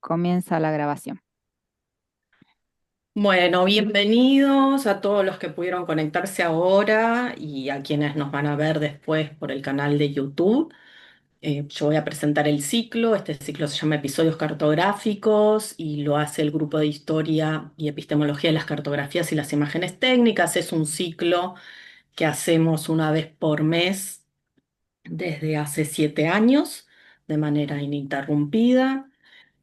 Comienza la grabación. Bueno, bienvenidos a todos los que pudieron conectarse ahora y a quienes nos van a ver después por el canal de YouTube. Yo voy a presentar el ciclo. Este ciclo se llama Episodios Cartográficos y lo hace el Grupo de Historia y Epistemología de las Cartografías y las Imágenes Técnicas. Es un ciclo que hacemos una vez por mes desde hace 7 años, de manera ininterrumpida.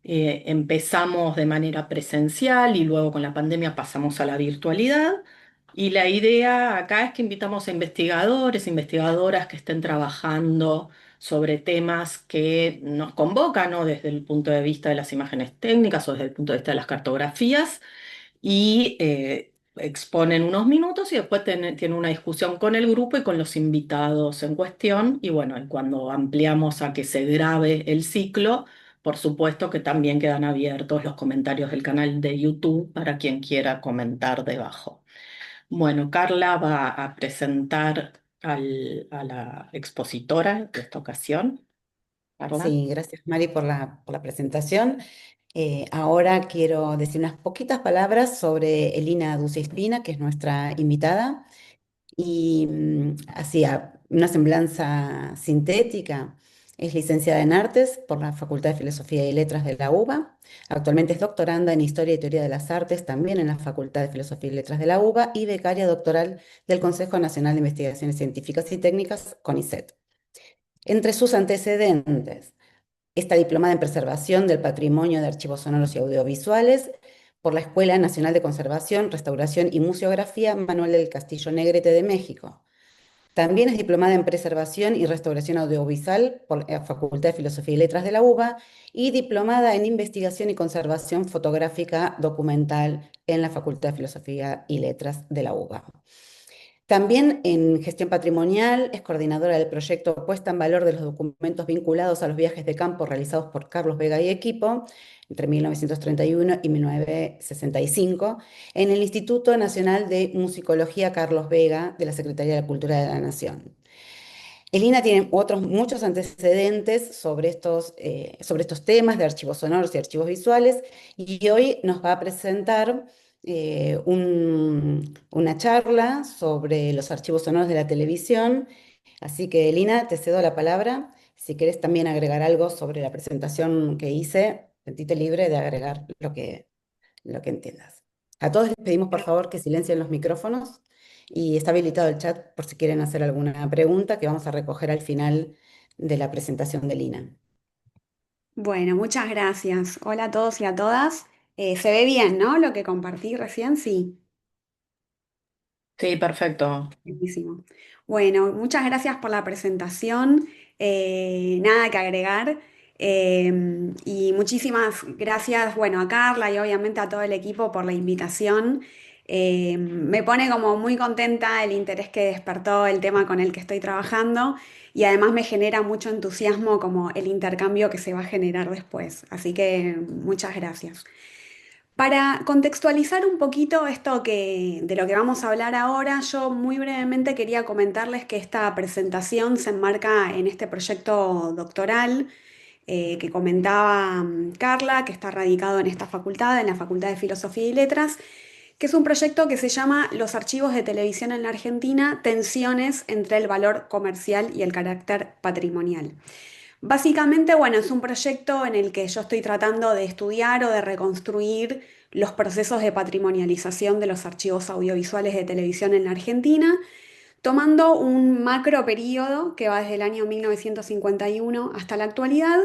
Empezamos de manera presencial y luego con la pandemia pasamos a la virtualidad. Y la idea acá es que invitamos a investigadores, investigadoras que estén trabajando sobre temas que nos convocan, ¿no? Desde el punto de vista de las imágenes técnicas o desde el punto de vista de las cartografías y exponen unos minutos y después tienen una discusión con el grupo y con los invitados en cuestión. Y bueno, y cuando ampliamos a que se grabe el ciclo, por supuesto que también quedan abiertos los comentarios del canal de YouTube para quien quiera comentar debajo. Bueno, Carla va a presentar a la expositora de esta ocasión. Carla. Sí, gracias Mari por la presentación. Ahora quiero decir unas poquitas palabras sobre Elina Duce-Espina, que es nuestra invitada, y así una semblanza sintética. Es licenciada en Artes por la Facultad de Filosofía y Letras de la UBA. Actualmente es doctoranda en Historia y Teoría de las Artes, también en la Facultad de Filosofía y Letras de la UBA, y becaria doctoral del Consejo Nacional de Investigaciones Científicas y Técnicas, CONICET. Entre sus antecedentes, está diplomada en Preservación del Patrimonio de Archivos Sonoros y Audiovisuales por la Escuela Nacional de Conservación, Restauración y Museografía Manuel del Castillo Negrete de México. También es diplomada en Preservación y Restauración Audiovisual por la Facultad de Filosofía y Letras de la UBA y diplomada en Investigación y Conservación Fotográfica Documental en la Facultad de Filosofía y Letras de la UBA. También en gestión patrimonial es coordinadora del proyecto Puesta en Valor de los documentos vinculados a los viajes de campo realizados por Carlos Vega y equipo entre 1931 y 1965 en el Instituto Nacional de Musicología Carlos Vega de la Secretaría de Cultura de la Nación. Elina tiene otros muchos antecedentes sobre estos temas de archivos sonoros y archivos visuales y hoy nos va a presentar una charla sobre los archivos sonoros de la televisión. Así que Elina, te cedo la palabra. Si quieres también agregar algo sobre la presentación que hice, sentite libre de agregar lo que entiendas. A todos les pedimos por favor que silencien los micrófonos y está habilitado el chat por si quieren hacer alguna pregunta que vamos a recoger al final de la presentación de Lina. Bueno, muchas gracias. Hola a todos y a todas. Se ve bien, ¿no? Lo que compartí recién, sí. Sí, perfecto. Buenísimo. Bueno, muchas gracias por la presentación. Nada que agregar. Y muchísimas gracias, bueno, a Carla y obviamente a todo el equipo por la invitación. Me pone como muy contenta el interés que despertó el tema con el que estoy trabajando y además me genera mucho entusiasmo como el intercambio que se va a generar después. Así que muchas gracias. Para contextualizar un poquito de lo que vamos a hablar ahora, yo muy brevemente quería comentarles que esta presentación se enmarca en este proyecto doctoral que comentaba Carla, que está radicado en esta facultad, en la Facultad de Filosofía y Letras, que es un proyecto que se llama Los archivos de televisión en la Argentina, tensiones entre el valor comercial y el carácter patrimonial. Básicamente, bueno, es un proyecto en el que yo estoy tratando de estudiar o de reconstruir los procesos de patrimonialización de los archivos audiovisuales de televisión en la Argentina, tomando un macro periodo que va desde el año 1951 hasta la actualidad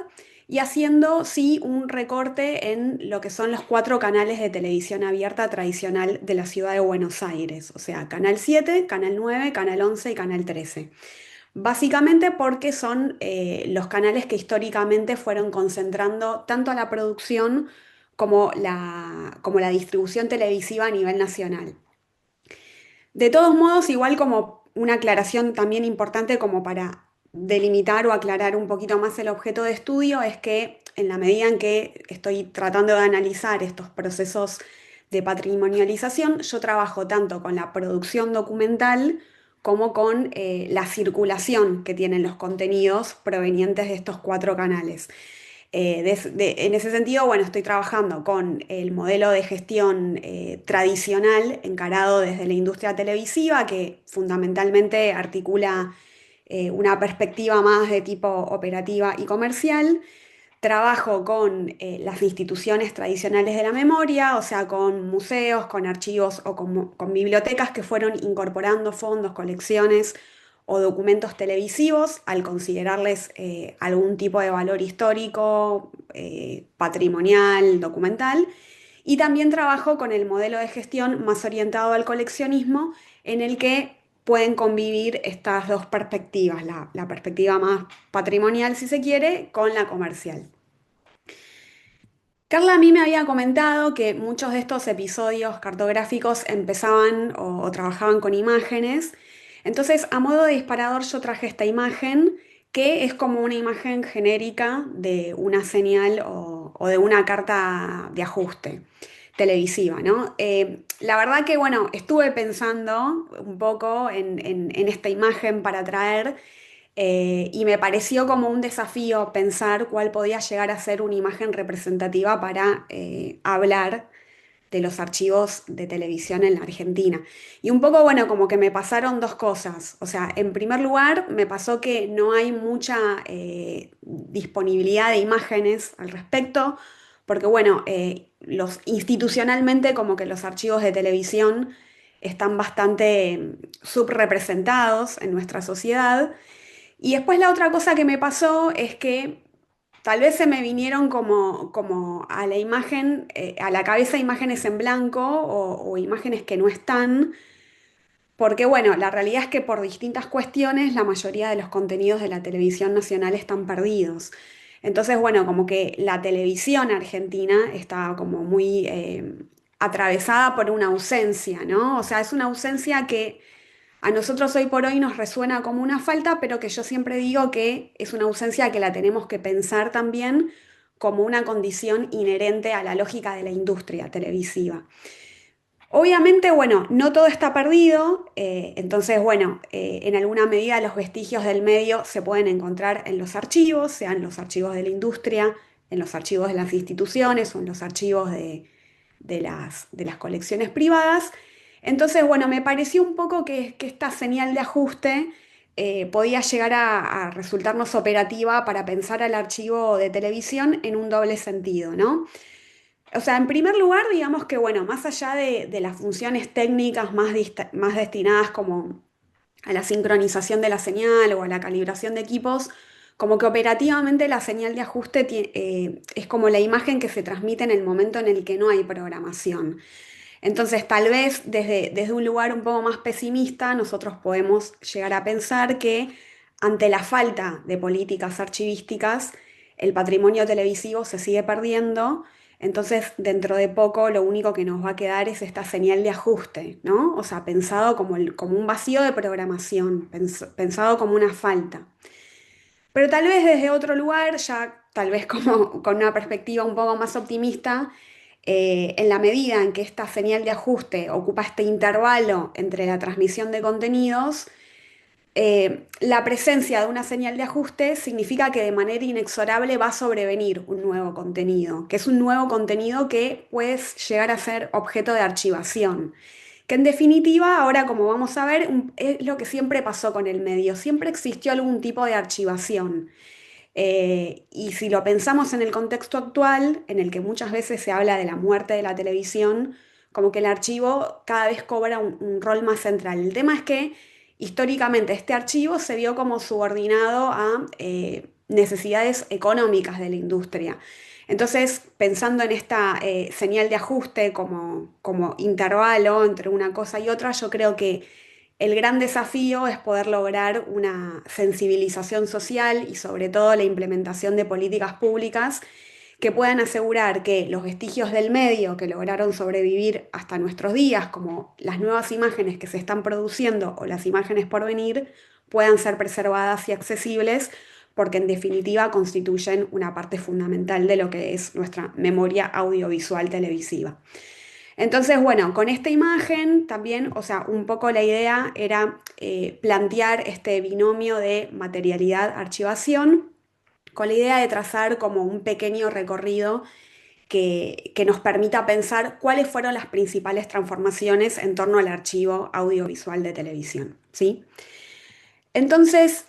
y haciendo, sí, un recorte en lo que son los cuatro canales de televisión abierta tradicional de la ciudad de Buenos Aires, o sea, Canal 7, Canal 9, Canal 11 y Canal 13. Básicamente porque son los canales que históricamente fueron concentrando tanto la producción como la distribución televisiva a nivel nacional. De todos modos, igual como una aclaración también importante como para delimitar o aclarar un poquito más el objeto de estudio, es que en la medida en que estoy tratando de analizar estos procesos de patrimonialización, yo trabajo tanto con la producción documental como con la circulación que tienen los contenidos provenientes de estos cuatro canales. En ese sentido, bueno, estoy trabajando con el modelo de gestión tradicional encarado desde la industria televisiva, que fundamentalmente articula una perspectiva más de tipo operativa y comercial. Trabajo con las instituciones tradicionales de la memoria, o sea, con museos, con archivos o con bibliotecas que fueron incorporando fondos, colecciones o documentos televisivos al considerarles algún tipo de valor histórico, patrimonial, documental. Y también trabajo con el modelo de gestión más orientado al coleccionismo, en el que pueden convivir estas dos perspectivas, la perspectiva más patrimonial, si se quiere, con la comercial. Carla a mí me había comentado que muchos de estos episodios cartográficos empezaban o trabajaban con imágenes. Entonces, a modo de disparador, yo traje esta imagen que es como una imagen genérica de una señal o de una carta de ajuste televisiva, ¿no? La verdad que, bueno, estuve pensando un poco en esta imagen para traer. Y me pareció como un desafío pensar cuál podía llegar a ser una imagen representativa para hablar de los archivos de televisión en la Argentina. Y un poco, bueno, como que me pasaron dos cosas. O sea, en primer lugar, me pasó que no hay mucha disponibilidad de imágenes al respecto, porque, bueno, institucionalmente como que los archivos de televisión están bastante subrepresentados en nuestra sociedad. Y después la otra cosa que me pasó es que tal vez se me vinieron como a la imagen, a la cabeza imágenes en blanco o imágenes que no están, porque bueno, la realidad es que por distintas cuestiones la mayoría de los contenidos de la televisión nacional están perdidos. Entonces, bueno, como que la televisión argentina está como muy atravesada por una ausencia, ¿no? O sea, es una ausencia que a nosotros hoy por hoy nos resuena como una falta, pero que yo siempre digo que es una ausencia que la tenemos que pensar también como una condición inherente a la lógica de la industria televisiva. Obviamente, bueno, no todo está perdido, entonces, bueno, en alguna medida los vestigios del medio se pueden encontrar en los archivos, sean los archivos de la industria, en los archivos de las instituciones o en los archivos de las colecciones privadas. Entonces, bueno, me pareció un poco que esta señal de ajuste podía llegar a resultarnos operativa para pensar al archivo de televisión en un doble sentido, ¿no? O sea, en primer lugar, digamos que, bueno, más allá de las funciones técnicas más destinadas como a la sincronización de la señal o a la calibración de equipos, como que operativamente la señal de ajuste es como la imagen que se transmite en el momento en el que no hay programación. Entonces, tal vez desde un lugar un poco más pesimista, nosotros podemos llegar a pensar que ante la falta de políticas archivísticas, el patrimonio televisivo se sigue perdiendo. Entonces, dentro de poco, lo único que nos va a quedar es esta señal de ajuste, ¿no? O sea, pensado como un vacío de programación, pensado como una falta. Pero tal vez desde otro lugar, ya tal vez como con una perspectiva un poco más optimista, en la medida en que esta señal de ajuste ocupa este intervalo entre la transmisión de contenidos, la presencia de una señal de ajuste significa que de manera inexorable va a sobrevenir un nuevo contenido, que es un nuevo contenido que puede llegar a ser objeto de archivación. Que en definitiva, ahora como vamos a ver, es lo que siempre pasó con el medio, siempre existió algún tipo de archivación. Y si lo pensamos en el contexto actual, en el que muchas veces se habla de la muerte de la televisión, como que el archivo cada vez cobra un rol más central. El tema es que históricamente este archivo se vio como subordinado a necesidades económicas de la industria. Entonces, pensando en esta señal de ajuste como intervalo entre una cosa y otra, yo creo que el gran desafío es poder lograr una sensibilización social y sobre todo la implementación de políticas públicas que puedan asegurar que los vestigios del medio que lograron sobrevivir hasta nuestros días, como las nuevas imágenes que se están produciendo o las imágenes por venir, puedan ser preservadas y accesibles, porque en definitiva constituyen una parte fundamental de lo que es nuestra memoria audiovisual televisiva. Entonces, bueno, con esta imagen también, o sea, un poco la idea era plantear este binomio de materialidad-archivación, con la idea de trazar como un pequeño recorrido que nos permita pensar cuáles fueron las principales transformaciones en torno al archivo audiovisual de televisión, ¿sí? Entonces,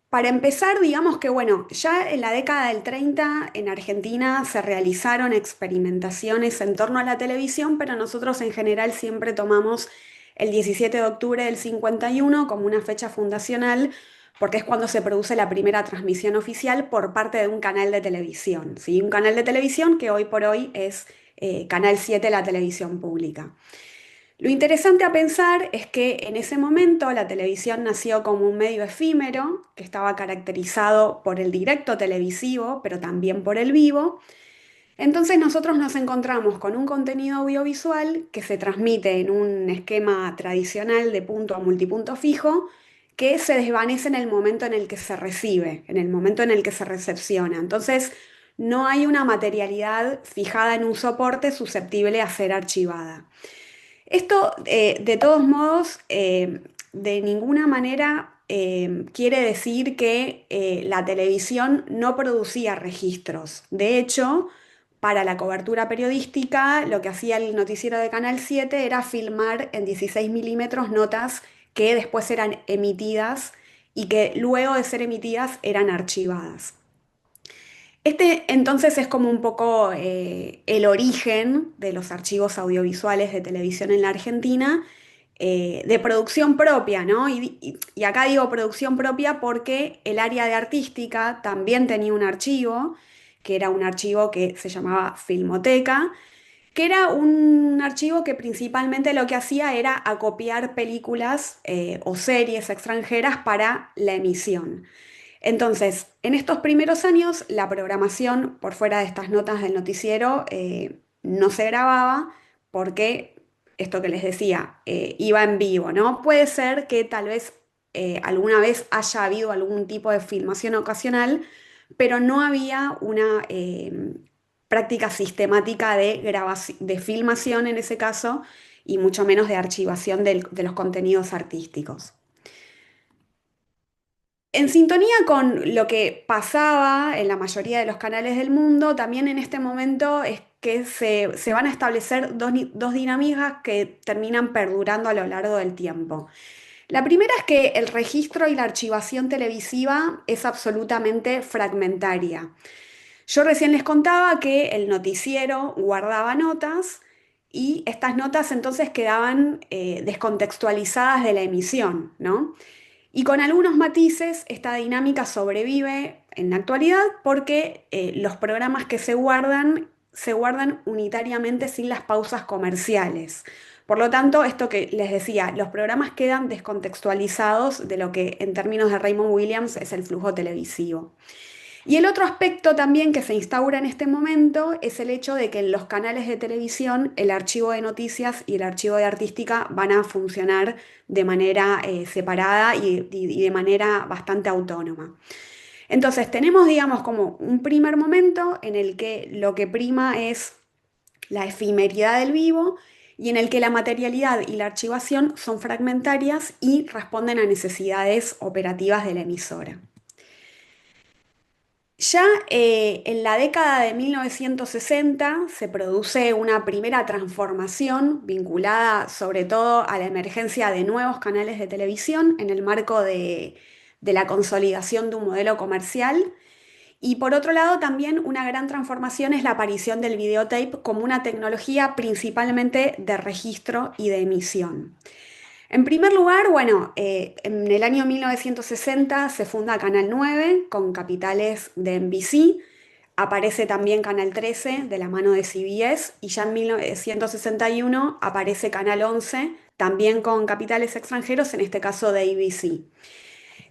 para empezar, digamos que bueno, ya en la década del 30 en Argentina se realizaron experimentaciones en torno a la televisión, pero nosotros en general siempre tomamos el 17 de octubre del 51 como una fecha fundacional, porque es cuando se produce la primera transmisión oficial por parte de un canal de televisión, ¿sí? Un canal de televisión que hoy por hoy es Canal 7, la televisión pública. Lo interesante a pensar es que en ese momento la televisión nació como un medio efímero que estaba caracterizado por el directo televisivo, pero también por el vivo. Entonces nosotros nos encontramos con un contenido audiovisual que se transmite en un esquema tradicional de punto a multipunto fijo, que se desvanece en el momento en el que se recibe, en el momento en el que se recepciona. Entonces no hay una materialidad fijada en un soporte susceptible a ser archivada. Esto, de todos modos, de ninguna manera quiere decir que la televisión no producía registros. De hecho, para la cobertura periodística, lo que hacía el noticiero de Canal 7 era filmar en 16 milímetros notas que después eran emitidas y que luego de ser emitidas eran archivadas. Este entonces es como un poco el origen de los archivos audiovisuales de televisión en la Argentina, de producción propia, ¿no? Y acá digo producción propia porque el área de artística también tenía un archivo, que era un archivo que se llamaba Filmoteca, que era un archivo que principalmente lo que hacía era acopiar películas o series extranjeras para la emisión. Entonces, en estos primeros años, la programación por fuera de estas notas del noticiero no se grababa porque, esto que les decía, iba en vivo, ¿no? Puede ser que tal vez alguna vez haya habido algún tipo de filmación ocasional, pero no había una práctica sistemática de filmación en ese caso y mucho menos de archivación de los contenidos artísticos. En sintonía con lo que pasaba en la mayoría de los canales del mundo, también en este momento es que se van a establecer dos dinámicas que terminan perdurando a lo largo del tiempo. La primera es que el registro y la archivación televisiva es absolutamente fragmentaria. Yo recién les contaba que el noticiero guardaba notas y estas notas entonces quedaban descontextualizadas de la emisión, ¿no? Y con algunos matices, esta dinámica sobrevive en la actualidad porque los programas que se guardan unitariamente sin las pausas comerciales. Por lo tanto, esto que les decía, los programas quedan descontextualizados de lo que en términos de Raymond Williams es el flujo televisivo. Y el otro aspecto también que se instaura en este momento es el hecho de que en los canales de televisión el archivo de noticias y el archivo de artística van a funcionar de manera separada y de manera bastante autónoma. Entonces tenemos, digamos, como un primer momento en el que lo que prima es la efemeridad del vivo y en el que la materialidad y la archivación son fragmentarias y responden a necesidades operativas de la emisora. Ya en la década de 1960 se produce una primera transformación vinculada sobre todo a la emergencia de nuevos canales de televisión en el marco de la consolidación de un modelo comercial. Y por otro lado, también una gran transformación es la aparición del videotape como una tecnología principalmente de registro y de emisión. En primer lugar, bueno, en el año 1960 se funda Canal 9 con capitales de NBC, aparece también Canal 13 de la mano de CBS y ya en 1961 aparece Canal 11 también con capitales extranjeros, en este caso de ABC.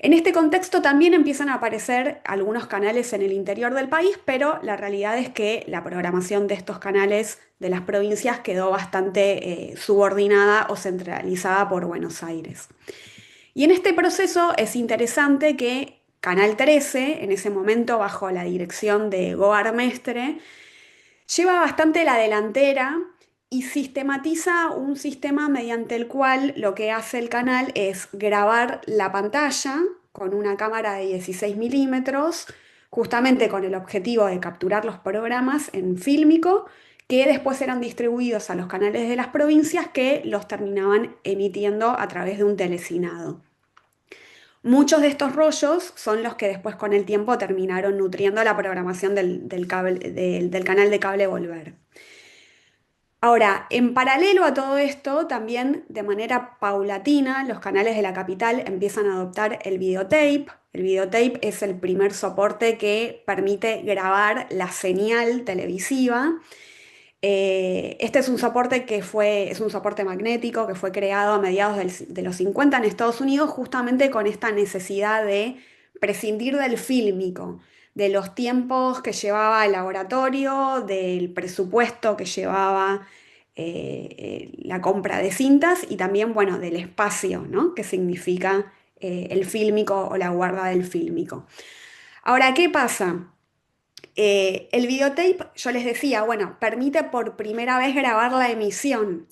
En este contexto también empiezan a aparecer algunos canales en el interior del país, pero la realidad es que la programación de estos canales de las provincias quedó bastante subordinada o centralizada por Buenos Aires. Y en este proceso es interesante que Canal 13, en ese momento bajo la dirección de Goar Mestre, lleva bastante la delantera y sistematiza un sistema mediante el cual lo que hace el canal es grabar la pantalla con una cámara de 16 milímetros, justamente con el objetivo de capturar los programas en fílmico, que después eran distribuidos a los canales de las provincias que los terminaban emitiendo a través de un telecinado. Muchos de estos rollos son los que después con el tiempo terminaron nutriendo la programación del canal de cable Volver. Ahora, en paralelo a todo esto, también de manera paulatina, los canales de la capital empiezan a adoptar el videotape. El videotape es el primer soporte que permite grabar la señal televisiva. Este es un soporte es un soporte magnético que fue creado a mediados de los 50 en Estados Unidos, justamente con esta necesidad de prescindir del fílmico, de los tiempos que llevaba el laboratorio, del presupuesto que llevaba la compra de cintas y también, bueno, del espacio, ¿no? Que significa el fílmico o la guarda del fílmico. Ahora, ¿qué pasa? El videotape, yo les decía, bueno, permite por primera vez grabar la emisión,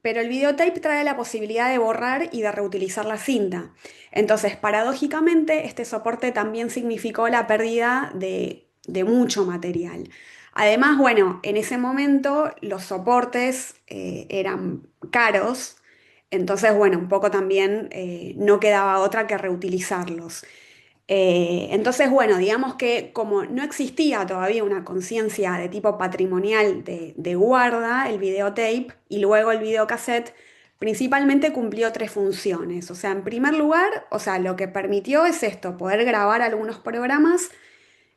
pero el videotape trae la posibilidad de borrar y de reutilizar la cinta. Entonces, paradójicamente, este soporte también significó la pérdida de mucho material. Además, bueno, en ese momento los soportes eran caros, entonces, bueno, un poco también no quedaba otra que reutilizarlos. Entonces, bueno, digamos que como no existía todavía una conciencia de tipo patrimonial de guarda, el videotape y luego el videocassette, principalmente cumplió tres funciones. O sea, en primer lugar, o sea, lo que permitió es esto, poder grabar algunos programas,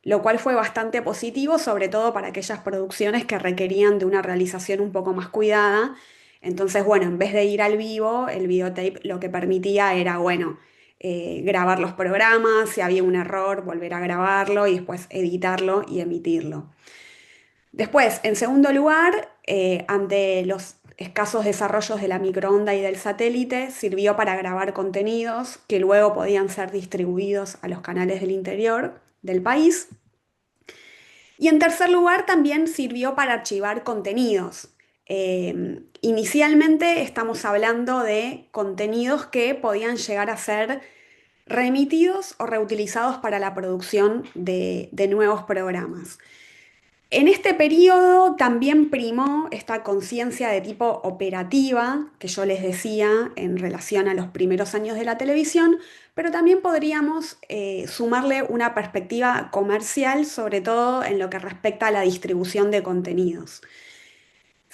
lo cual fue bastante positivo, sobre todo para aquellas producciones que requerían de una realización un poco más cuidada. Entonces, bueno, en vez de ir al vivo, el videotape lo que permitía era, bueno, grabar los programas, si había un error, volver a grabarlo y después editarlo y emitirlo. Después, en segundo lugar, ante los escasos desarrollos de la microonda y del satélite, sirvió para grabar contenidos que luego podían ser distribuidos a los canales del interior del país. Y en tercer lugar, también sirvió para archivar contenidos. Inicialmente estamos hablando de contenidos que podían llegar a ser remitidos o reutilizados para la producción de nuevos programas. En este periodo también primó esta conciencia de tipo operativa que yo les decía en relación a los primeros años de la televisión, pero también podríamos sumarle una perspectiva comercial, sobre todo en lo que respecta a la distribución de contenidos.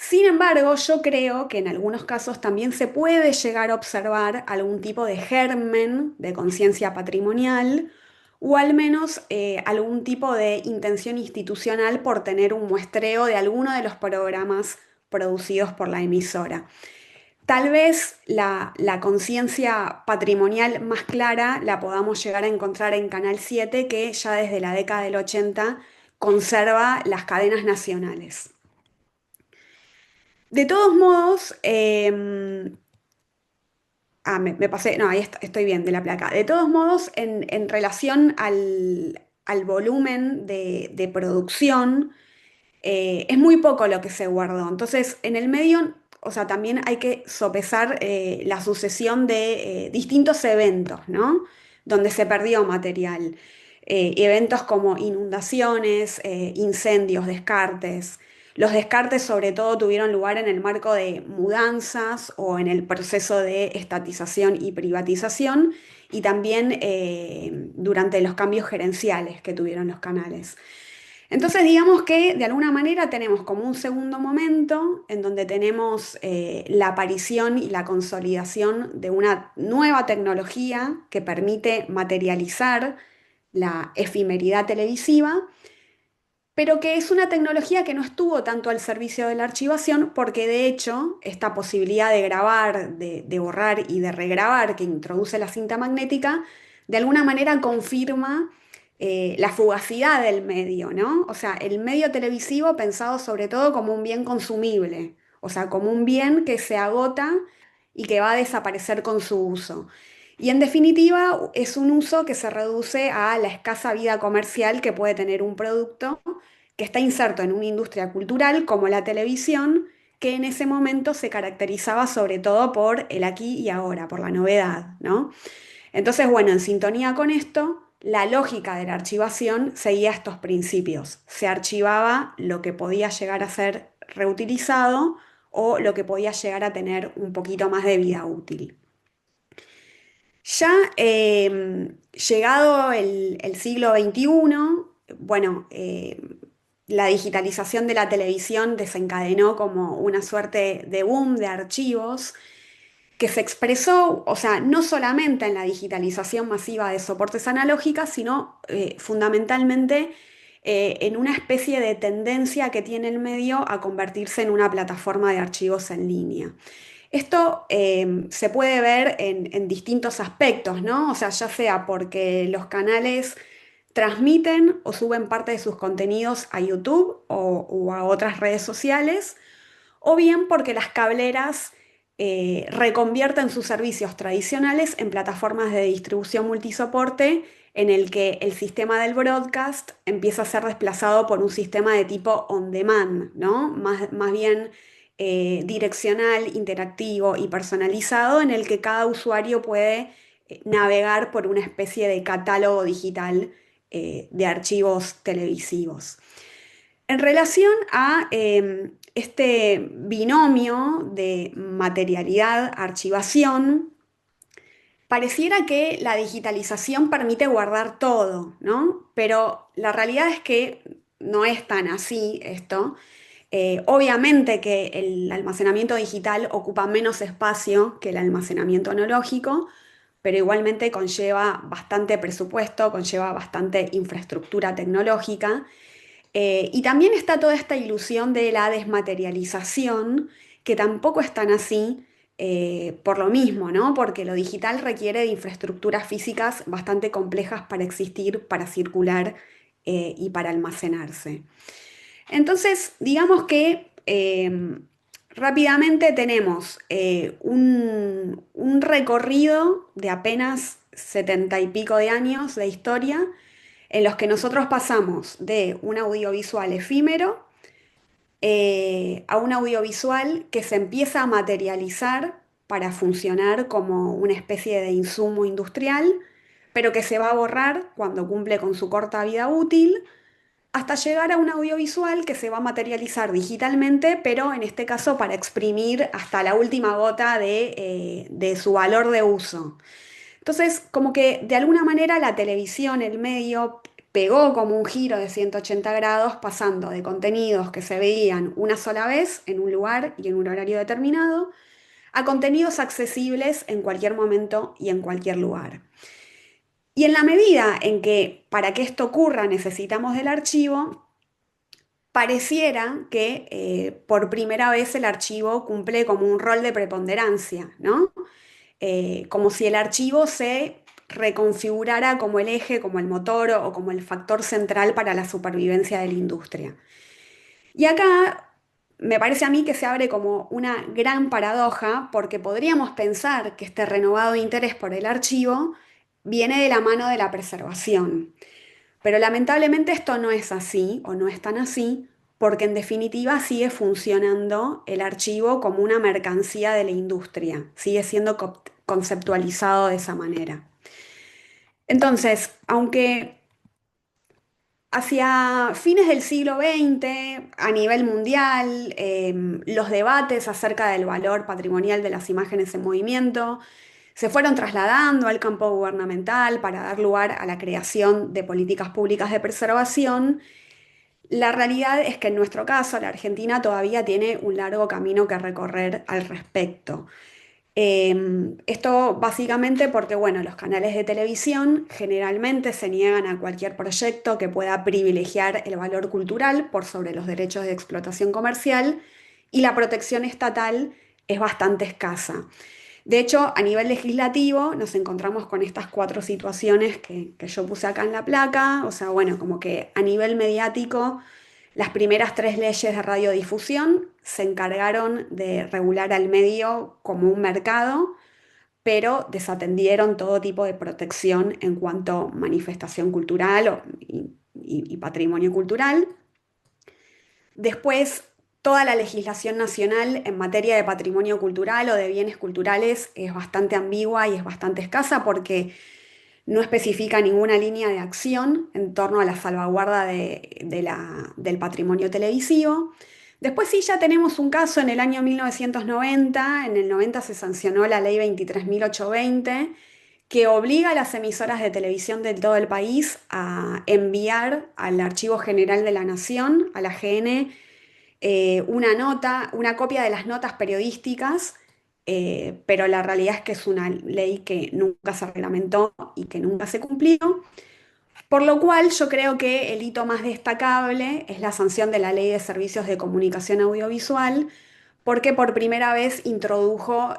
Sin embargo, yo creo que en algunos casos también se puede llegar a observar algún tipo de germen de conciencia patrimonial o al menos algún tipo de intención institucional por tener un muestreo de alguno de los programas producidos por la emisora. Tal vez la conciencia patrimonial más clara la podamos llegar a encontrar en Canal 7, que ya desde la década del 80 conserva las cadenas nacionales. De todos modos, me pasé, no, estoy bien de la placa. De todos modos, en relación al volumen de producción, es muy poco lo que se guardó. Entonces, en el medio, o sea, también hay que sopesar la sucesión de distintos eventos, ¿no? Donde se perdió material. Eventos como inundaciones, incendios, descartes. Los descartes sobre todo tuvieron lugar en el marco de mudanzas o en el proceso de estatización y privatización y también durante los cambios gerenciales que tuvieron los canales. Entonces, digamos que de alguna manera tenemos como un segundo momento en donde tenemos la aparición y la consolidación de una nueva tecnología que permite materializar la efemeridad televisiva, pero que es una tecnología que no estuvo tanto al servicio de la archivación porque de hecho esta posibilidad de grabar, de borrar y de regrabar que introduce la cinta magnética, de alguna manera confirma la fugacidad del medio, ¿no? O sea, el medio televisivo pensado sobre todo como un bien consumible, o sea, como un bien que se agota y que va a desaparecer con su uso. Y en definitiva es un uso que se reduce a la escasa vida comercial que puede tener un producto que está inserto en una industria cultural como la televisión, que en ese momento se caracterizaba sobre todo por el aquí y ahora, por la novedad, ¿no? Entonces, bueno, en sintonía con esto, la lógica de la archivación seguía estos principios. Se archivaba lo que podía llegar a ser reutilizado o lo que podía llegar a tener un poquito más de vida útil. Ya llegado el siglo XXI, bueno, la digitalización de la televisión desencadenó como una suerte de boom de archivos que se expresó, o sea, no solamente en la digitalización masiva de soportes analógicas, sino fundamentalmente en una especie de tendencia que tiene el medio a convertirse en una plataforma de archivos en línea. Esto se puede ver en distintos aspectos, ¿no? O sea, ya sea porque los canales transmiten o suben parte de sus contenidos a YouTube o a otras redes sociales, o bien porque las cableras reconvierten sus servicios tradicionales en plataformas de distribución multisoporte en el que el sistema del broadcast empieza a ser desplazado por un sistema de tipo on demand, ¿no? Más bien direccional, interactivo y personalizado, en el que cada usuario puede navegar por una especie de catálogo digital de archivos televisivos. En relación a este binomio de materialidad-archivación, pareciera que la digitalización permite guardar todo, ¿no? Pero la realidad es que no es tan así esto. Obviamente que el almacenamiento digital ocupa menos espacio que el almacenamiento analógico, pero igualmente conlleva bastante presupuesto, conlleva bastante infraestructura tecnológica. Y también está toda esta ilusión de la desmaterialización, que tampoco es tan así, por lo mismo, ¿no? Porque lo digital requiere de infraestructuras físicas bastante complejas para existir, para circular, y para almacenarse. Entonces, digamos que rápidamente tenemos un recorrido de apenas 70 y pico de años de historia en los que nosotros pasamos de un audiovisual efímero a un audiovisual que se empieza a materializar para funcionar como una especie de insumo industrial, pero que se va a borrar cuando cumple con su corta vida útil, hasta llegar a un audiovisual que se va a materializar digitalmente, pero en este caso para exprimir hasta la última gota de su valor de uso. Entonces, como que de alguna manera la televisión, el medio, pegó como un giro de 180 grados, pasando de contenidos que se veían una sola vez en un lugar y en un horario determinado, a contenidos accesibles en cualquier momento y en cualquier lugar. Y en la medida en que para que esto ocurra necesitamos del archivo, pareciera que por primera vez el archivo cumple como un rol de preponderancia, ¿no? Como si el archivo se reconfigurara como el eje, como el motor o como el factor central para la supervivencia de la industria. Y acá me parece a mí que se abre como una gran paradoja porque podríamos pensar que este renovado interés por el archivo viene de la mano de la preservación. Pero lamentablemente esto no es así o no es tan así porque en definitiva sigue funcionando el archivo como una mercancía de la industria, sigue siendo conceptualizado de esa manera. Entonces, aunque hacia fines del siglo XX, a nivel mundial, los debates acerca del valor patrimonial de las imágenes en movimiento se fueron trasladando al campo gubernamental para dar lugar a la creación de políticas públicas de preservación. La realidad es que en nuestro caso, la Argentina todavía tiene un largo camino que recorrer al respecto. Esto básicamente porque, bueno, los canales de televisión generalmente se niegan a cualquier proyecto que pueda privilegiar el valor cultural por sobre los derechos de explotación comercial y la protección estatal es bastante escasa. De hecho, a nivel legislativo nos encontramos con estas cuatro situaciones que yo puse acá en la placa, o sea, bueno, como que a nivel mediático las primeras tres leyes de radiodifusión se encargaron de regular al medio como un mercado, pero desatendieron todo tipo de protección en cuanto a manifestación cultural y patrimonio cultural. Después, toda la legislación nacional en materia de patrimonio cultural o de bienes culturales es bastante ambigua y es bastante escasa porque no especifica ninguna línea de acción en torno a la salvaguarda del patrimonio televisivo. Después sí ya tenemos un caso en el año 1990, en el 90 se sancionó la ley 23.820, que obliga a las emisoras de televisión de todo el país a enviar al Archivo General de la Nación, a la AGN, una nota, una copia de las notas periodísticas, pero la realidad es que es una ley que nunca se reglamentó y que nunca se cumplió, por lo cual yo creo que el hito más destacable es la sanción de la Ley de Servicios de Comunicación Audiovisual, porque por primera vez introdujo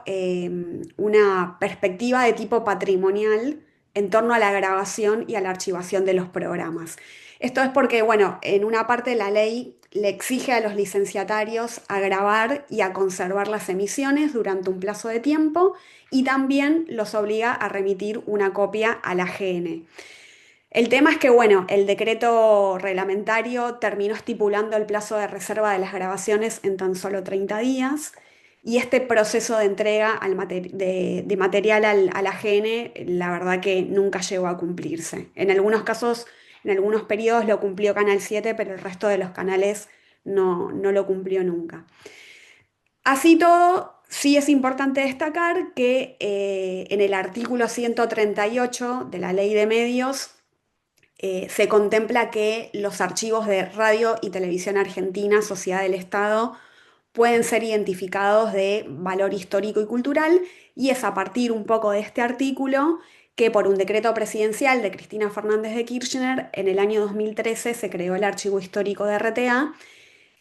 una perspectiva de tipo patrimonial en torno a la grabación y a la archivación de los programas. Esto es porque, bueno, en una parte la ley le exige a los licenciatarios a grabar y a conservar las emisiones durante un plazo de tiempo y también los obliga a remitir una copia a la GN. El tema es que, bueno, el decreto reglamentario terminó estipulando el plazo de reserva de las grabaciones en tan solo 30 días y este proceso de entrega de material a la AGN, la verdad que nunca llegó a cumplirse. En algunos casos, en algunos periodos lo cumplió Canal 7, pero el resto de los canales no lo cumplió nunca. Así todo, sí es importante destacar que en el artículo 138 de la Ley de Medios, se contempla que los archivos de Radio y Televisión Argentina, Sociedad del Estado, pueden ser identificados de valor histórico y cultural, y es a partir un poco de este artículo que por un decreto presidencial de Cristina Fernández de Kirchner, en el año 2013 se creó el Archivo Histórico de RTA,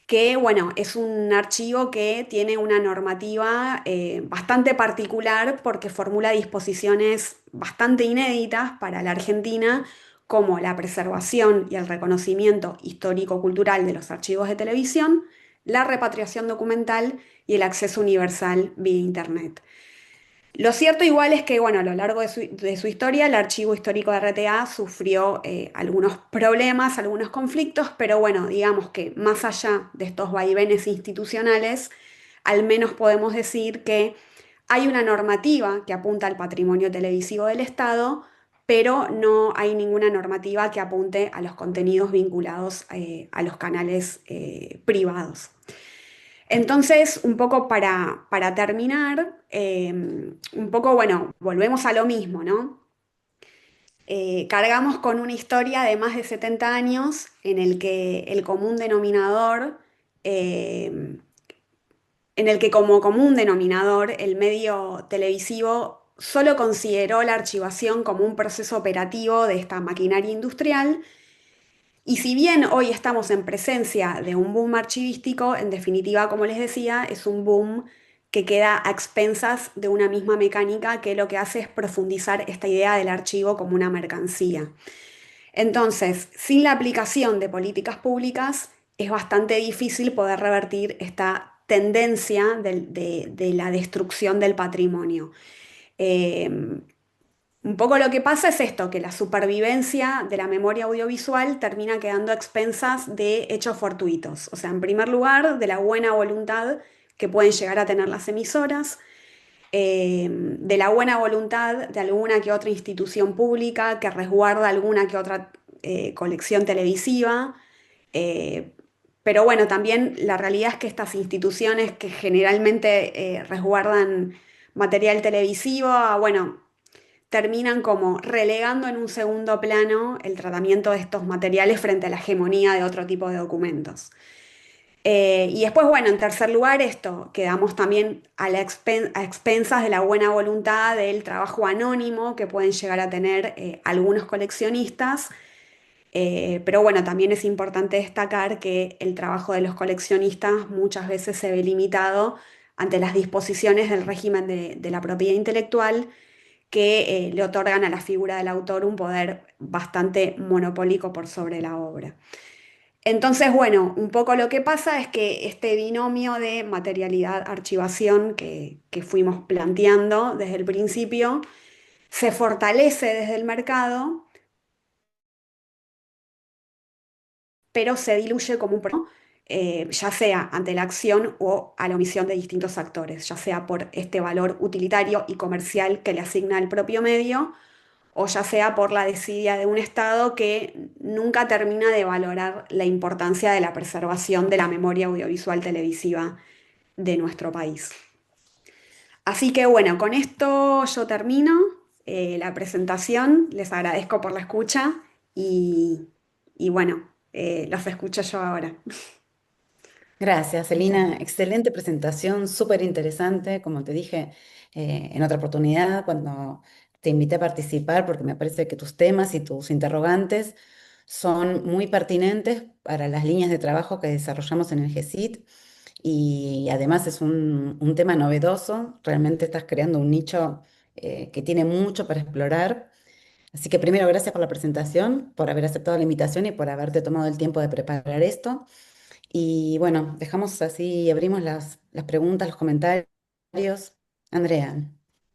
que bueno, es un archivo que tiene una normativa bastante particular porque formula disposiciones bastante inéditas para la Argentina, como la preservación y el reconocimiento histórico-cultural de los archivos de televisión, la repatriación documental y el acceso universal vía Internet. Lo cierto igual es que, bueno, a lo largo de su historia, el Archivo Histórico de RTA sufrió algunos problemas, algunos conflictos, pero bueno, digamos que más allá de estos vaivenes institucionales, al menos podemos decir que hay una normativa que apunta al patrimonio televisivo del Estado, pero no hay ninguna normativa que apunte a los contenidos vinculados a los canales privados. Entonces, un poco para terminar, un poco, bueno, volvemos a lo mismo, ¿no? Cargamos con una historia de más de 70 años en el que el común denominador, eh, en el que como común denominador el medio televisivo solo consideró la archivación como un proceso operativo de esta maquinaria industrial, y si bien hoy estamos en presencia de un boom archivístico, en definitiva, como les decía, es un boom que queda a expensas de una misma mecánica que lo que hace es profundizar esta idea del archivo como una mercancía. Entonces, sin la aplicación de políticas públicas, es bastante difícil poder revertir esta tendencia de la destrucción del patrimonio. Eh, un poco lo que pasa es esto, que la supervivencia de la memoria audiovisual termina quedando a expensas de hechos fortuitos. O sea, en primer lugar, de la buena voluntad que pueden llegar a tener las emisoras, de la buena voluntad de alguna que otra institución pública que resguarda alguna que otra colección televisiva. eh, pero bueno, también la realidad es que estas instituciones que generalmente resguardan material televisivo, bueno, terminan como relegando en un segundo plano el tratamiento de estos materiales frente a la hegemonía de otro tipo de documentos. Y después, bueno, en tercer lugar, esto, quedamos también a expensas de la buena voluntad del trabajo anónimo que pueden llegar a tener algunos coleccionistas. Pero bueno, también es importante destacar que el trabajo de los coleccionistas muchas veces se ve limitado ante las disposiciones del régimen de la propiedad intelectual, que le otorgan a la figura del autor un poder bastante monopólico por sobre la obra. Entonces, bueno, un poco lo que pasa es que este binomio de materialidad-archivación que fuimos planteando desde el principio se fortalece desde el mercado, pero se diluye como un ya sea ante la acción o a la omisión de distintos actores, ya sea por este valor utilitario y comercial que le asigna el propio medio, o ya sea por la desidia de un Estado que nunca termina de valorar la importancia de la preservación de la memoria audiovisual televisiva de nuestro país. Así que bueno, con esto yo termino la presentación. Les agradezco por la escucha y, y bueno, los escucho yo ahora. Gracias, Elina. Excelente presentación, súper interesante. Como te dije en otra oportunidad, cuando te invité a participar, porque me parece que tus temas y tus interrogantes son muy pertinentes para las líneas de trabajo que desarrollamos en el GESIT. Y además es un tema novedoso. Realmente estás creando un nicho que tiene mucho para explorar. Así que primero, gracias por la presentación, por haber aceptado la invitación y por haberte tomado el tiempo de preparar esto. Y bueno, dejamos así, abrimos las preguntas, los comentarios. Andrea.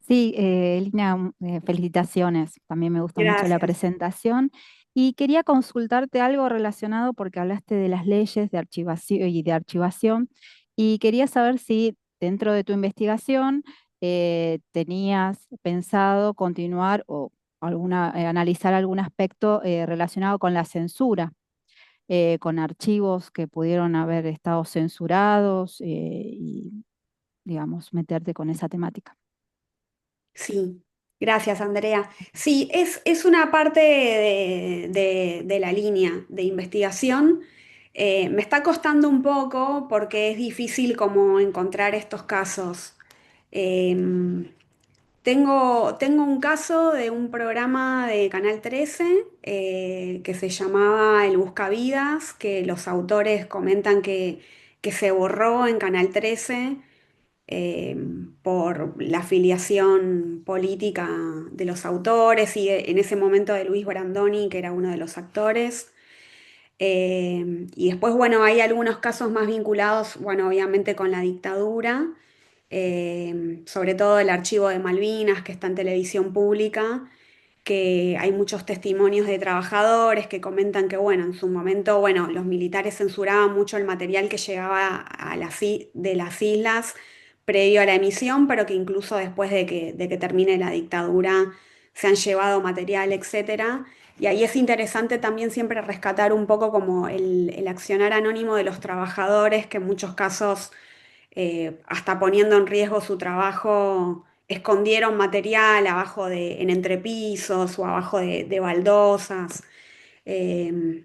Sí, Lina, felicitaciones. También me gustó mucho la Gracias. presentación. Y quería consultarte algo relacionado porque hablaste de las leyes de archivación y de archivación. Y quería saber si dentro de tu investigación tenías pensado continuar o analizar algún aspecto relacionado con la censura, con archivos que pudieron haber estado censurados y, digamos, meterte con esa temática. Sí, gracias, Andrea. Sí, es una parte de la línea de investigación. Me está costando un poco porque es difícil como encontrar estos casos. Em, tengo un caso de un programa de Canal 13 que se llamaba El Buscavidas, que los autores comentan que se borró en Canal 13 eh, por la afiliación política de los autores y en ese momento de Luis Brandoni, que era uno de los actores. Y después, bueno, hay algunos casos más vinculados, bueno, obviamente con la dictadura, sobre todo el archivo de Malvinas, que está en televisión pública, que hay muchos testimonios de trabajadores que comentan que, bueno, en su momento, bueno, los militares censuraban mucho el material que llegaba de las islas previo a la emisión, pero que incluso después de que termine la dictadura se han llevado material, etcétera. Y ahí es interesante también siempre rescatar un poco como el accionar anónimo de los trabajadores, que en muchos casos hasta poniendo en riesgo su trabajo, escondieron material en entrepisos o abajo de baldosas. Eh,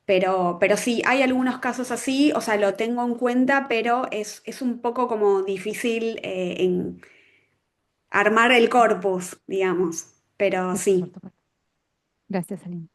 pero sí, hay algunos casos así, o sea, lo tengo en cuenta, pero es un poco como difícil en armar el corpus, digamos. Pero Por sí. supuesto. Gracias, Aline.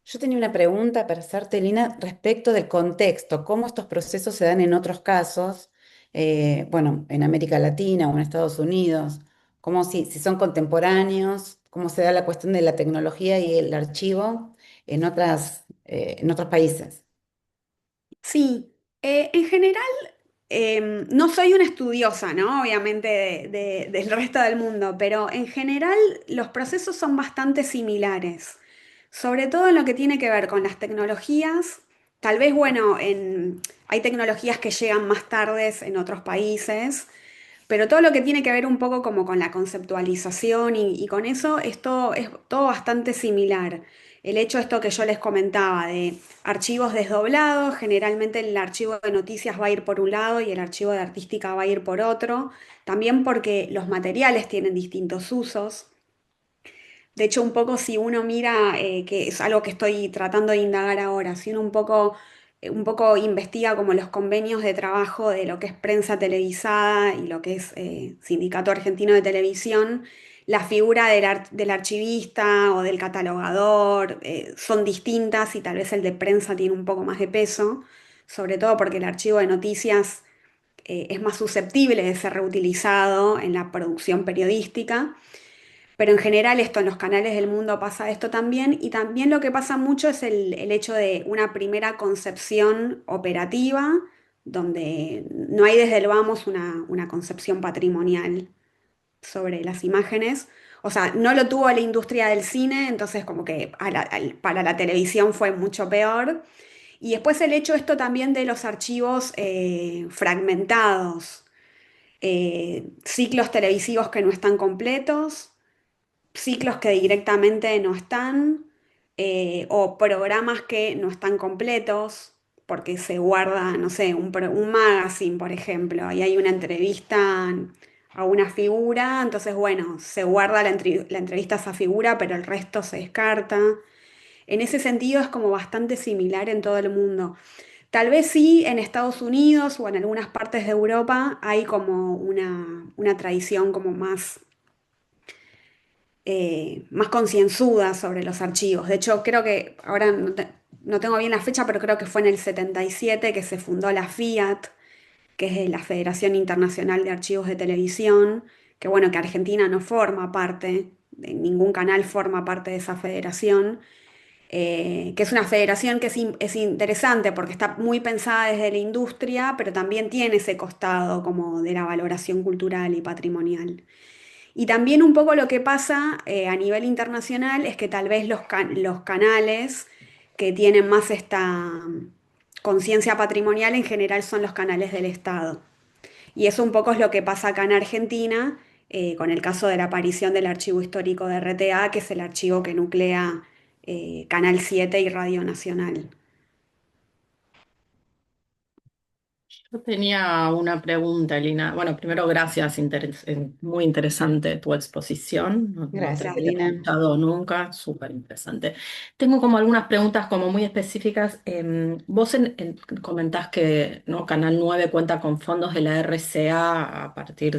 Yo tenía una pregunta para hacerte, Lina, respecto del contexto, cómo estos procesos se dan en otros casos, bueno, en América Latina o en Estados Unidos, cómo si son contemporáneos, cómo se da la cuestión de la tecnología y el archivo en otros países. Sí, en general no soy una estudiosa, ¿no? Obviamente del resto del mundo, pero en general los procesos son bastante similares, sobre todo en lo que tiene que ver con las tecnologías. Tal vez, bueno, hay tecnologías que llegan más tardes en otros países, pero todo lo que tiene que ver un poco como con la conceptualización y con eso, esto es todo bastante similar. El hecho esto que yo les comentaba de archivos desdoblados, generalmente el archivo de noticias va a ir por un lado y el archivo de artística va a ir por otro, también porque los materiales tienen distintos usos. De hecho, un poco si uno mira, que es algo que estoy tratando de indagar ahora, si uno un poco investiga como los convenios de trabajo de lo que es prensa televisada y lo que es Sindicato Argentino de Televisión, la figura del archivista o del catalogador son distintas y tal vez el de prensa tiene un poco más de peso, sobre todo porque el archivo de noticias es más susceptible de ser reutilizado en la producción periodística. Pero en general esto en los canales del mundo pasa esto también y también lo que pasa mucho es el hecho de una primera concepción operativa donde no hay desde el vamos una concepción patrimonial sobre las imágenes. o sea, no lo tuvo la industria del cine, entonces como que para la televisión fue mucho peor. Y después el hecho esto también de los archivos fragmentados, ciclos televisivos que no están completos, ciclos que directamente no están, o programas que no están completos, porque se guarda, no sé, un magazine, por ejemplo, y hay una entrevista a una figura, entonces, bueno, se guarda la entrevista a esa figura, pero el resto se descarta. En ese sentido es como bastante similar en todo el mundo. Tal vez sí en Estados Unidos o en algunas partes de Europa hay como una tradición como más concienzuda sobre los archivos. De hecho, creo que ahora no tengo bien la fecha, pero creo que fue en el 77 que se fundó la FIAT, que es la Federación Internacional de Archivos de Televisión, que bueno, que Argentina no forma parte, de ningún canal forma parte de esa federación, que es una federación que es interesante porque está muy pensada desde la industria, pero también tiene ese costado como de la valoración cultural y patrimonial. Y también un poco lo que pasa a nivel internacional es que tal vez los canales que tienen más esta conciencia patrimonial en general son los canales del Estado. Y eso un poco es lo que pasa acá en Argentina, con el caso de la aparición del archivo histórico de RTA, que es el archivo que nuclea Canal 7 y Radio Nacional. Yo tenía una pregunta, Elina. Bueno, primero, gracias, muy interesante tu exposición. No te Gracias, había Elina. escuchado nunca, súper interesante. Tengo como algunas preguntas como muy específicas. Vos comentás que ¿no? Canal 9 cuenta con fondos de la RCA a partir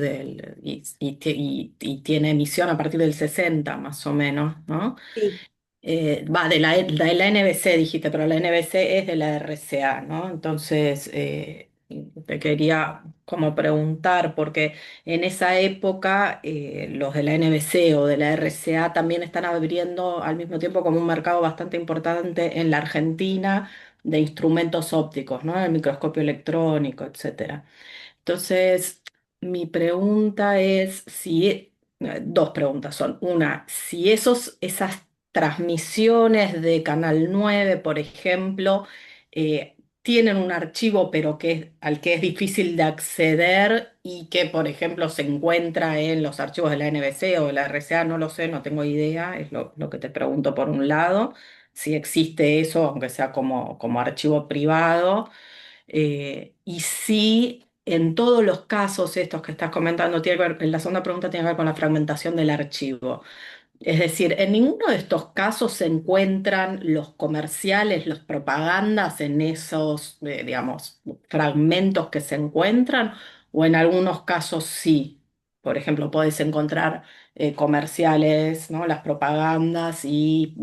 y tiene emisión a partir del 60 más o menos, ¿no? Sí. Va, de la NBC dijiste, pero la NBC es de la RCA, ¿no? Entonces, te quería como preguntar, porque en esa época los de la NBC o de la RCA también están abriendo al mismo tiempo como un mercado bastante importante en la Argentina de instrumentos ópticos, ¿no? El microscopio electrónico, etcétera. Entonces, mi pregunta es si, dos preguntas son. Una, si esas transmisiones de Canal 9, por ejemplo, tienen un archivo, pero al que es difícil de acceder y que, por ejemplo, se encuentra en los archivos de la NBC o de la RCA, no lo sé, no tengo idea, es lo que te pregunto por un lado, si existe eso, aunque sea como archivo privado. Y si en todos los casos estos que estás comentando, tiene que ver, la segunda pregunta tiene que ver con la fragmentación del archivo. Es decir, en ninguno de estos casos se encuentran los comerciales, las propagandas en esos, digamos, fragmentos que se encuentran, o en algunos casos sí. Por ejemplo, podés encontrar comerciales, ¿no? Las propagandas y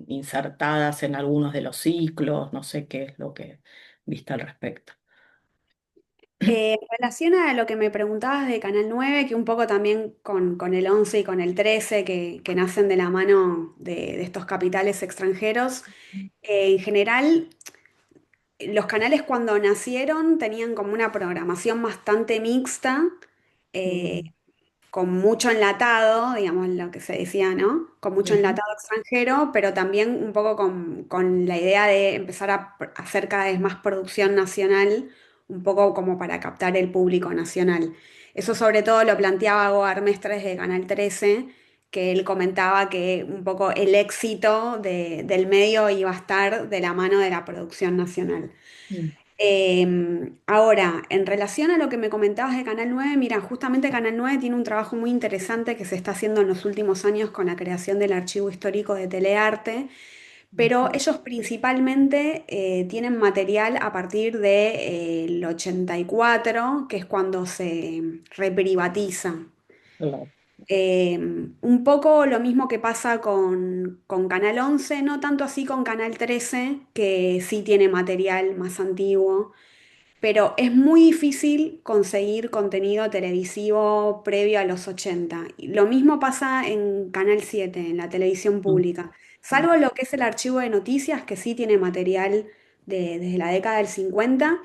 insertadas en algunos de los ciclos, no sé qué es lo que viste al respecto. En relación a lo que me preguntabas de Canal 9, que un poco también con el 11 y con el 13, que nacen de la mano de estos capitales extranjeros, en general los canales cuando nacieron tenían como una programación bastante mixta, eh, Mm, con mucho enlatado, digamos lo que se decía, ¿no? Con mucho Ujú. enlatado extranjero, pero también un poco con la idea de empezar a hacer cada vez más producción nacional, un poco como para captar el público nacional. Eso sobre todo lo planteaba Goar Mestres de Canal 13, que él comentaba que un poco el éxito del medio iba a estar de la mano de la producción nacional. Mm. Ahora, en relación a lo que me comentabas de Canal 9, mira, justamente Canal 9 tiene un trabajo muy interesante que se está haciendo en los últimos años con la creación del archivo histórico de Telearte, pero Ujú. ellos principalmente tienen material a partir del 84, que es cuando se reprivatiza. Claro. Un poco lo mismo que pasa con Canal 11, no tanto así con Canal 13, que sí tiene material más antiguo, pero es muy difícil conseguir contenido televisivo previo a los 80. Y lo mismo pasa en Canal 7, en la televisión Mm. pública. Salvo lo que es el archivo de noticias, que sí tiene material desde la década del 50.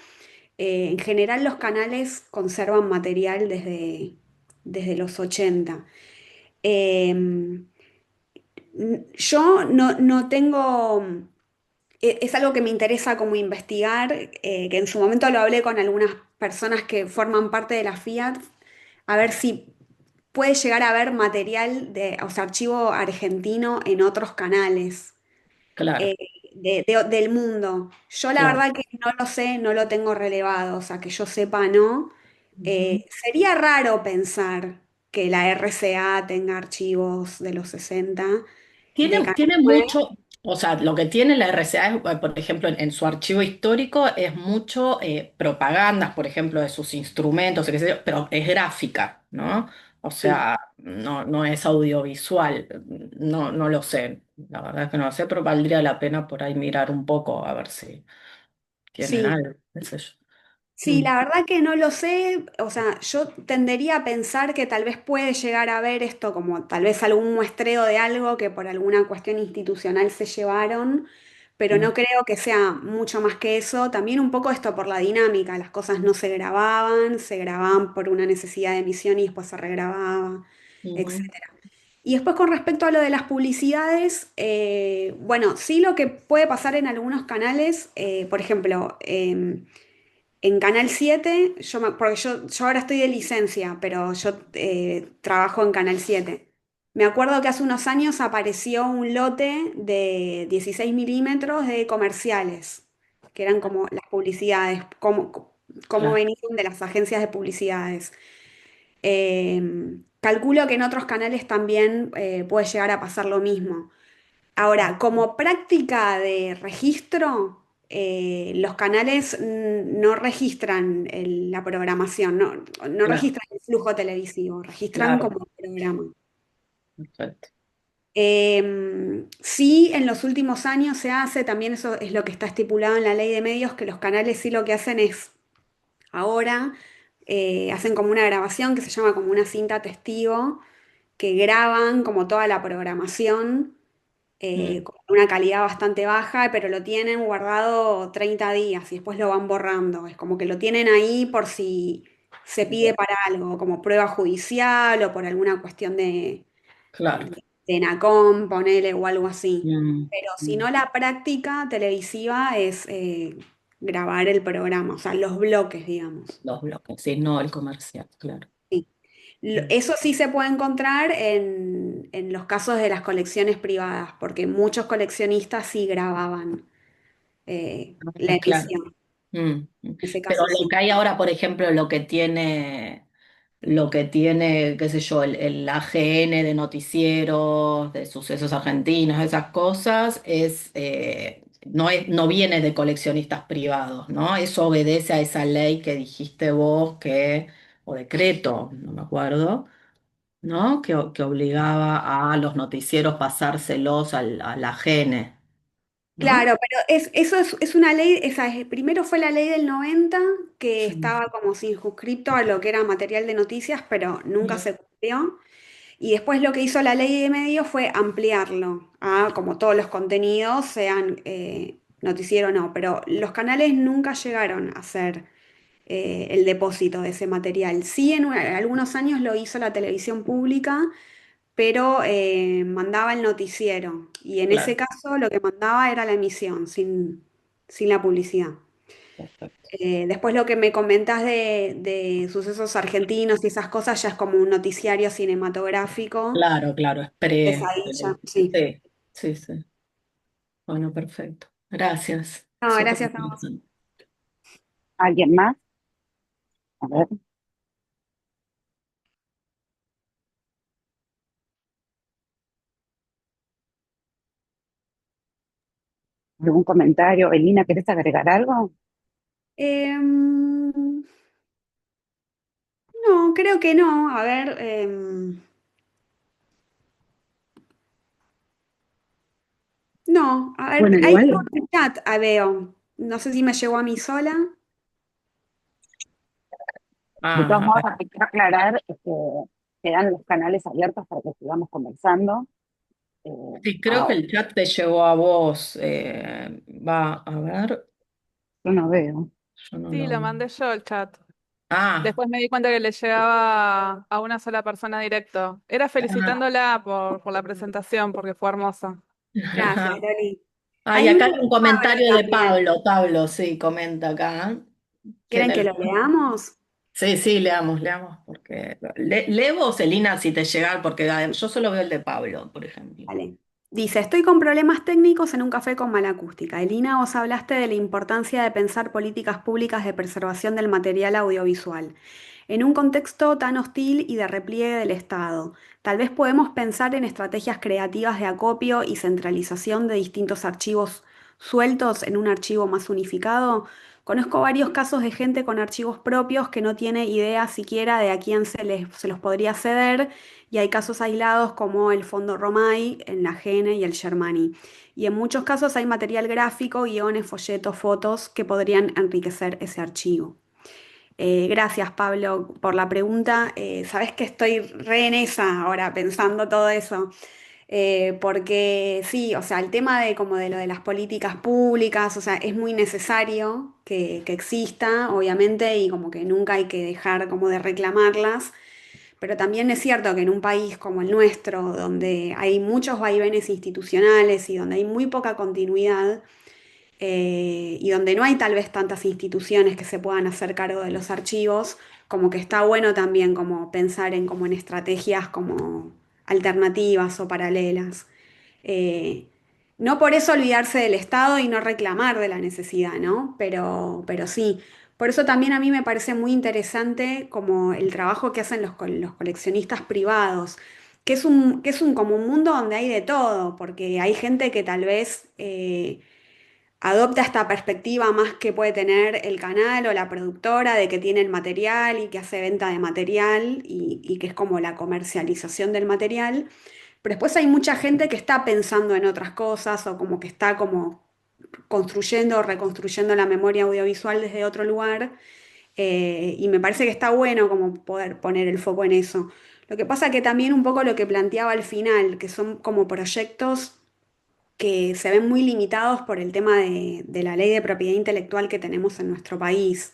En general los canales conservan material desde los 80. Em, yo no tengo, es algo que me interesa como investigar, que en su momento lo hablé con algunas personas que forman parte de la Fiat, a ver si puede llegar a haber material de, o sea, archivo argentino en otros canales Claro, eh, del mundo. Yo la claro. verdad que no lo sé, no lo tengo relevado, o sea, que yo sepa, no. Ujú. Sería raro pensar que la RCA tenga archivos de los 60 de Tiene, Canal tiene 9. mucho, o sea, lo que tiene la RCA es, por ejemplo, en su archivo histórico es mucho propagandas, por ejemplo, de sus instrumentos, qué sé yo, pero es gráfica, ¿no? O Sí, sea, no es audiovisual, no lo sé, la verdad es que no lo sé, pero valdría la pena por ahí mirar un poco a ver si tienen sí. algo, qué sé yo. Sí, Mm, la verdad que no lo sé, o sea, yo tendería a pensar que tal vez puede llegar a ver esto como tal vez algún muestreo de algo que por alguna cuestión institucional se llevaron, pero mm, no creo que sea mucho más que eso. También un poco esto por la dinámica, las cosas no se grababan por una necesidad de emisión y después se regrababa, ujú, etc. Y después con respecto a lo de las publicidades, bueno, sí lo que puede pasar en algunos canales, por ejemplo, en Canal 7, porque yo ahora estoy de licencia, pero yo trabajo en Canal 7. Me acuerdo que hace unos años apareció un lote de 16 milímetros de comerciales, que eran como las publicidades, como claro, venían de las agencias de publicidades. Calculo que en otros canales también puede llegar a pasar lo mismo. Ahora, como práctica de registro, los canales no registran la programación, no claro, registran el flujo televisivo, registran claro, como programa. perfecto. Sí, en los últimos años se hace, también eso es lo que está estipulado en la ley de medios, que los canales sí lo que hacen es ahora hacen como una grabación que se llama como una cinta testigo, que graban como toda la programación Mm, con una calidad bastante baja, pero lo tienen guardado 30 días y después lo van borrando. Es como que lo tienen ahí por si se pide bien, para algo, como prueba judicial o por alguna cuestión claro. de ENACOM, ponele o algo así. Mm, Pero si mm. no, la práctica televisiva es grabar el programa, o sea, los bloques, digamos. Los bloques, sí, no el comercial, claro. Sí. Mm. Eso sí se puede encontrar en los casos de las colecciones privadas, porque muchos coleccionistas sí grababan la Claro. emisión. Mm, mm. En ese Pero caso lo sí. que hay ahora, por ejemplo, qué sé yo, el AGN de noticieros, de sucesos argentinos, esas cosas, no viene de coleccionistas privados, ¿no? Eso obedece a esa ley que dijiste vos o decreto, no me acuerdo, ¿no? Que obligaba a los noticieros pasárselos al AGN, ¿no? Claro, pero eso es una ley, primero fue la ley del 90 que Sí. estaba como circunscripto a lo que era material de noticias, pero nunca Mm, se cumplió. Y después lo que hizo la ley de medios fue ampliarlo a como todos los contenidos, sean noticiero o no, pero los canales nunca llegaron a hacer el depósito de ese material. Sí, en algunos años lo hizo la televisión pública, pero mandaba el noticiero y en ese claro, caso lo que mandaba era la emisión, sin la publicidad. perfecto. Después lo que me comentás de sucesos argentinos y esas cosas ya es como un noticiario cinematográfico. Claro, claro, es Pesadilla, sí. sí, sí, sí. Bueno, perfecto. Gracias. No, Súper gracias a vos. interesante. ¿Alguien más? A ver, ¿algún comentario? Elina, ¿querés agregar algo? Em, no, creo que no. A ver, no, a ver, Bueno, hay algo igual, en el chat, veo. No sé si me llegó a mí sola. de todos Ah, a modos, ver. hay que aclarar que quedan los canales abiertos para que sigamos conversando. Eh, Sí, creo que ahora, el chat te llegó a vos. Va, a ver, yo no veo. yo no Sí, lo lo veo. mandé yo al chat. Ah, Después me di cuenta que le llegaba a una sola persona directo. Era felicitándola por la presentación, porque fue hermosa. Gracias, ah. Loli. Ay, Hay uno acá hay de un Pablo comentario de también. Pablo. Pablo, sí, comenta acá. Que en ¿Quieren que el... lo leamos? Sí, sí, leamos, porque... lee vos, Elina, si te llega, porque yo solo veo el de Pablo, por ejemplo. Vale. Dice, estoy con problemas técnicos en un café con mala acústica. Elina, vos hablaste de la importancia de pensar políticas públicas de preservación del material audiovisual. En un contexto tan hostil y de repliegue del Estado, tal vez podemos pensar en estrategias creativas de acopio y centralización de distintos archivos sueltos en un archivo más unificado. Conozco varios casos de gente con archivos propios que no tiene idea siquiera de a quién se los podría ceder y hay casos aislados como el Fondo Romay en la Gene y el Germani. Y en muchos casos hay material gráfico, guiones, folletos, fotos que podrían enriquecer ese archivo. Gracias, Pablo, por la pregunta. Sabés que estoy re en esa ahora pensando todo eso. Porque sí, o sea, el tema de como de lo de las políticas públicas, o sea, es muy necesario que exista, obviamente, y como que nunca hay que dejar como de reclamarlas. Pero también es cierto que en un país como el nuestro, donde hay muchos vaivenes institucionales y donde hay muy poca continuidad, y donde no hay tal vez tantas instituciones que se puedan hacer cargo de los archivos, como que está bueno también como pensar en como en estrategias como alternativas o paralelas. Eh, no por eso olvidarse del Estado y no reclamar de la necesidad, ¿no? Pero sí. Por eso también a mí me parece muy interesante como el trabajo que hacen los coleccionistas privados, que es un como un mundo donde hay de todo, porque hay gente que tal vez adopta esta perspectiva más que puede tener el canal o la productora de que tiene el material y que hace venta de material y que es como la comercialización del material. Pero después hay mucha gente que está pensando en otras cosas o como que está como construyendo o reconstruyendo la memoria audiovisual desde otro lugar. Y me parece que está bueno como poder poner el foco en eso. Lo que pasa que también un poco lo que planteaba al final, que son como proyectos que se ven muy limitados por el tema de la ley de propiedad intelectual que tenemos en nuestro país,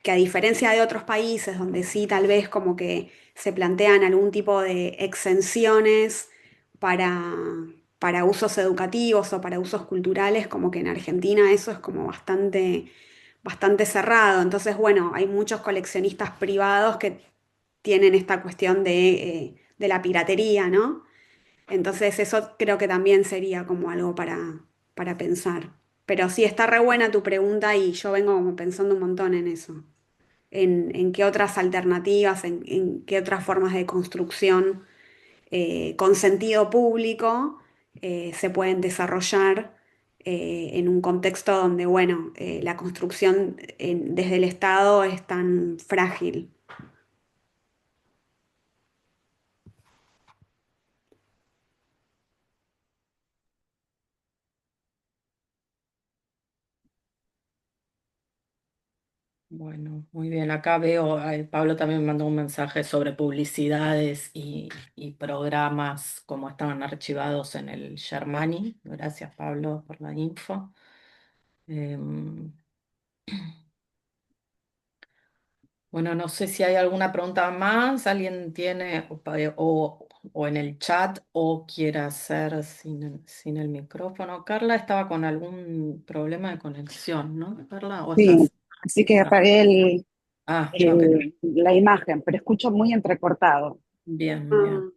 que a diferencia de otros países donde sí tal vez como que se plantean algún tipo de exenciones para, para usos educativos o para usos culturales, como que en Argentina eso es como bastante cerrado. Entonces, bueno, hay muchos coleccionistas privados que tienen esta cuestión de la piratería, ¿no? Entonces eso creo que también sería como algo para pensar. Pero sí, está re buena tu pregunta y yo vengo como pensando un montón en eso, en qué otras alternativas, en qué otras formas de construcción con sentido público se pueden desarrollar en un contexto donde, bueno, la construcción desde el Estado es tan frágil. Bueno, muy bien. Acá veo, Pablo también me mandó un mensaje sobre publicidades y programas como estaban archivados en el Germani. Gracias, Pablo, por la info. Em, bueno, no sé si hay alguna pregunta más. ¿Alguien tiene o en el chat o quiere hacer sin el micrófono? Carla estaba con algún problema de conexión, ¿no? Carla, ¿o Sí, estás? así que Ah, apagué ok. la imagen, pero escucho muy entrecortado. Bien, bien. Ah,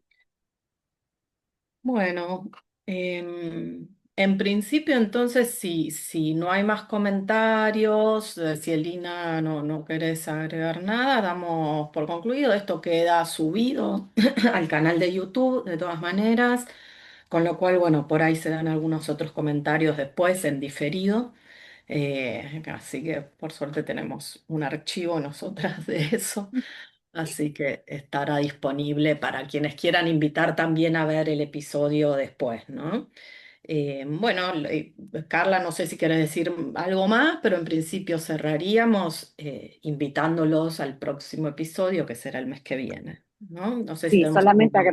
Bueno, en principio entonces, si no hay más comentarios, si Elina no querés agregar nada, damos por concluido. Esto queda subido al canal de YouTube de todas maneras, con lo cual, bueno, por ahí se dan algunos otros comentarios después en diferido. Así que por suerte tenemos un archivo nosotras de eso. Así que estará disponible para quienes quieran invitar también a ver el episodio después, ¿no? Bueno, Carla, no sé si quieres decir algo más, pero en principio cerraríamos invitándolos al próximo episodio, que será el mes que viene, ¿no? No sé si Sí, tenemos algo solamente más.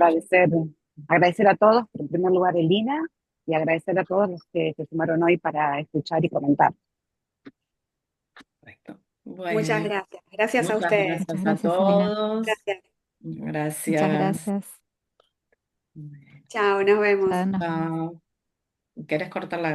agradecer a todos, pero en primer lugar, Elina, y agradecer a todos los que se sumaron hoy para escuchar y comentar. Perfecto. Muchas Bueno, gracias. Gracias a muchas ustedes. Muchas gracias a gracias, Elena. todos. Gracias. Muchas Gracias. gracias. Bueno, Chao, nos vemos. Ya nos vemos. chao. ¿Querés cortar la